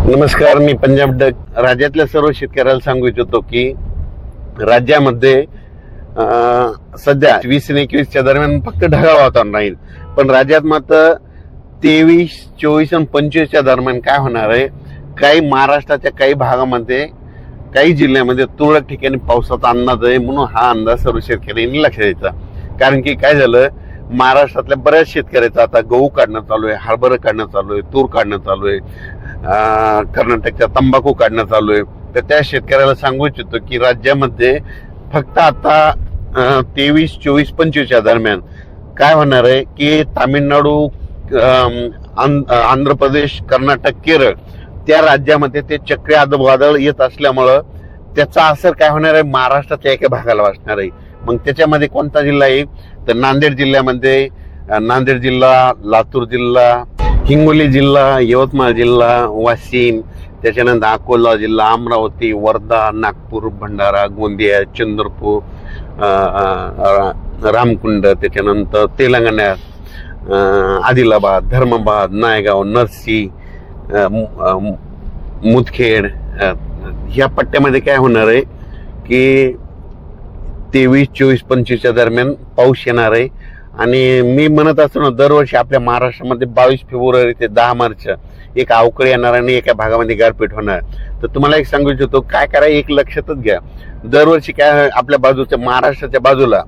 नमस्कार, मी पंजाब डक. राज्यातल्या सर्व शेतकऱ्याला सांगू इच्छितो की राज्यामध्ये सध्या 20 आणि 21च्या दरम्यान फक्त ढगाळ वातावरण राहील, पण राज्यात मात्र 23, 24 आणि 25च्या दरम्यान काय होणार आहे, काही महाराष्ट्राच्या काही भागामध्ये काही जिल्ह्यामध्ये तुरळक ठिकाणी पावसाचा अंदाज आहे. म्हणून हा अंदाज सर्व शेतकऱ्यांनी लक्षात द्यायचा. कारण की काय झालं, महाराष्ट्रातल्या बऱ्याच शेतकऱ्याचा आता गहू काढणं चालू आहे, हरभरा काढणं चालू आहे, तूर काढणं चालू आहे, कर्नाटकच्या तंबाखू काढणं चालू आहे. तर त्या शेतकऱ्याला सांगू इच्छितो की राज्यामध्ये फक्त आता 23, 24, 25च्या दरम्यान काय होणार आहे की तामिळनाडू, आंध्र प्रदेश, कर्नाटक, केरळ त्या राज्यामध्ये ते चक्रीवादळ येत असल्यामुळं त्याचा असर काय होणार आहे, महाराष्ट्राच्या एका भागाला वाचणार आहे. मग त्याच्यामध्ये कोणता जिल्हा आहे तर नांदेड जिल्ह्यामध्ये, नांदेड जिल्हा, लातूर जिल्हा, हिंगोली जिल्हा, यवतमाळ जिल्हा, वाशिम, त्याच्यानंतर अकोला जिल्हा, अमरावती, वर्धा, नागपूर, भंडारा, गोंदिया, चंद्रपूर, रामकुंड, त्याच्यानंतर तेलंगणात आदिलाबाद, धर्माबाद, नायगाव, नरसी, मुदखेड ह्या पट्ट्यामध्ये काय होणार आहे की 23, 24, 25च्या दरम्यान पाऊस येणार आहे. आणि मी म्हणत असतो ना, दरवर्षी आपल्या महाराष्ट्रामध्ये 22 फेब्रुवारी ते 10 मार्च एक अवकाळी येणार आणि एका भागामध्ये गारपीट होणार. तर तुम्हाला एक सांगू इच्छितो, काय करायचं एक लक्षातच घ्या, दरवर्षी काय आपल्या बाजूच्या महाराष्ट्राच्या बाजूला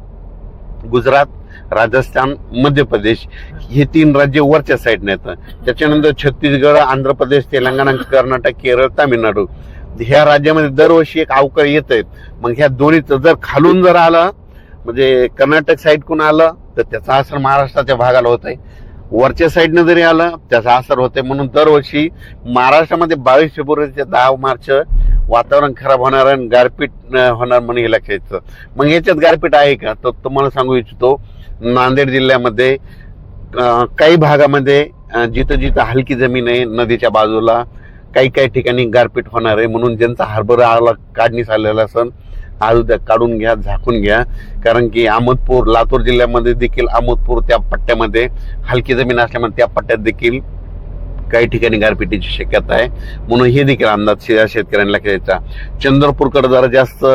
गुजरात, राजस्थान, मध्य प्रदेश हे 3 राज्य वरच्या साईडने येतं. त्याच्यानंतर छत्तीसगड, आंध्र प्रदेश, तेलंगणा, कर्नाटक, केरळ, तामिळनाडू ह्या राज्यामध्ये दरवर्षी एक अवकाळी येत आहेत. मग ह्या दोन्हीचं जर खालून जर आलं, म्हणजे कर्नाटक साईडकडून आलं तर त्याचा असर महाराष्ट्राच्या भागाला होत आहे, वरच्या साईडनं जरी आलं त्याचा असर होतोय. म्हणून दरवर्षी महाराष्ट्रामध्ये 22 फेब्रुवारी ते 10 मार्च वातावरण खराब होणार आणि गारपीट होणार म्हणून हे लक्षात येतं. मग याच्यात गारपीट आहे का, तर तुम्हाला सांगू इच्छितो, नांदेड जिल्ह्यामध्ये काही भागामध्ये जिथं जिथं हलकी जमीन आहे नदीच्या बाजूला काही ठिकाणी गारपीट होणार आहे. म्हणून ज्यांचा हरभरा काढणीस आलेला असेल आज उद्या काढून घ्या, झाकून घ्या. कारण की अहमदपूर, लातूर जिल्ह्यामध्ये देखील अहमदपूर त्या पट्ट्यामध्ये हलकी जमीन असल्यामुळे त्या पट्ट्यात देखील काही ठिकाणी गारपिटीची शक्यता आहे. म्हणून हे देखील अंदाज शेतकऱ्यांना घ्यायचा. चंद्रपूरकडे जरा जास्त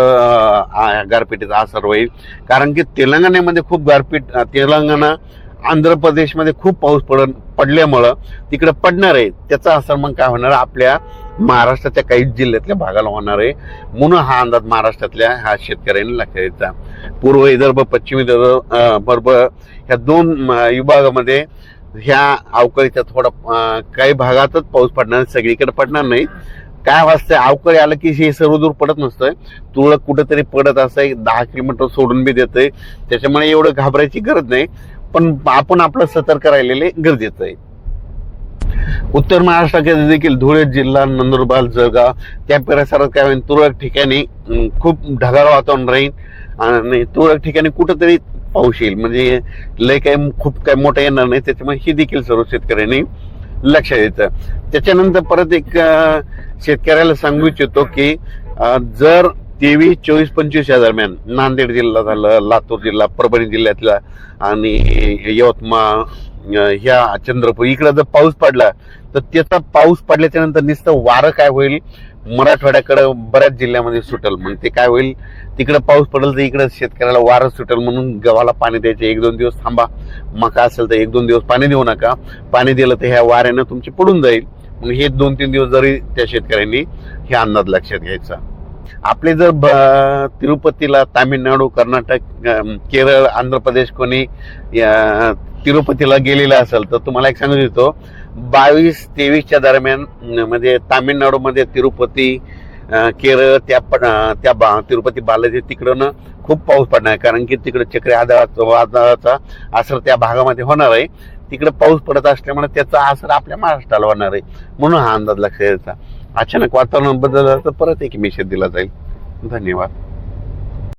गारपिटीचा असर होईल, कारण की तेलंगणामध्ये खूप गारपीट, तेलंगणा, आंध्र प्रदेशमध्ये खूप पाऊस पडल्यामुळं तिकडे पडणार आहे. त्याचा असर मग काय होणार, आपल्या महाराष्ट्राच्या काही जिल्ह्यातल्या भागाला होणार आहे. म्हणून हा अंदाज महाराष्ट्रातल्या ह्या शेतकऱ्यांनी लक्षात द्यायचा. पूर्व विदर्भ, पश्चिम विदर्भ ह्या 2 विभागामध्ये ह्या अवकाळीचा थोडा काही भागातच पाऊस पडणार, सगळीकडे पडणार नाही. काय वाजतंय, अवकाळी आलं की हे सर्व दूर पडत नसतंय, तुरळक कुठेतरी पडत असंय, 10 किलोमीटर सोडून बी देतंय. त्याच्यामुळे एवढं घाबरायची गरज नाही, पण आपण आपलं सतर्क राहिलेले गरजेचं आहे. उत्तर महाराष्ट्राच्या देखील धुळे जिल्हा, नंदुरबार, जळगाव त्या परिसरात काय होईल, तुरळक ठिकाणी खूप ढगाळ वातावरण राहील आणि तुरळक ठिकाणी कुठंतरी पाऊस येईल. म्हणजे लय खूप काही मोठं येणार नाही. त्याच्यामुळे ही देखील सर्व शेतकऱ्यांनी लक्षात येतं. त्याच्यानंतर परत एक शेतकऱ्याला सांगू इच्छितो की जर 23, 24, 25च्या दरम्यान नांदेड जिल्हा झालं, लातूर जिल्हा, परभणी जिल्ह्यातला आणि यवतमाळ, ह्या चंद्रपूर इकडं जर पाऊस पडला तर त्याचा पाऊस पडल्याच्या नंतर नुसतं वारं काय होईल, मराठवाड्याकडे बऱ्याच जिल्ह्यामध्ये सुटेल. मग ते काय होईल, तिकडे पाऊस पडेल तर इकडे शेतकऱ्याला वारं सुटेल. म्हणून गव्हाला पाणी द्यायचे, 1-2 दिवस थांबा. मका असेल तर 1-2 दिवस पाणी देऊ नका. पाणी दिलं तर ह्या वाऱ्यानं तुमची पडून जाईल. मग हे 2-3 दिवस जरी त्या शेतकऱ्यांनी हे अंदाज लक्षात घ्यायचा. आपले जर तिरुपतीला, तामिळनाडू, कर्नाटक, केरळ, आंध्र प्रदेश कोणी तिरुपतीला गेलेला असेल तर तुम्हाला एक सांगू देतो, 22-23च्या दरम्यान म्हणजे तामिळनाडूमध्ये तिरुपती, केरळ त्या तिरुपती बालाजी तिकडं खूप पाऊस पडणार आहे. कारण की तिकडे चक्रीवादळाचा असर त्या भागामध्ये होणार आहे. तिकडे पाऊस पडत असल्यामुळे त्याचा असर आपल्या महाराष्ट्राला होणार आहे. म्हणून हा अंदाज लक्षात द्यायचा. अचानक वातावरण बदललं तर परत एक मेसेज दिला जाईल. धन्यवाद.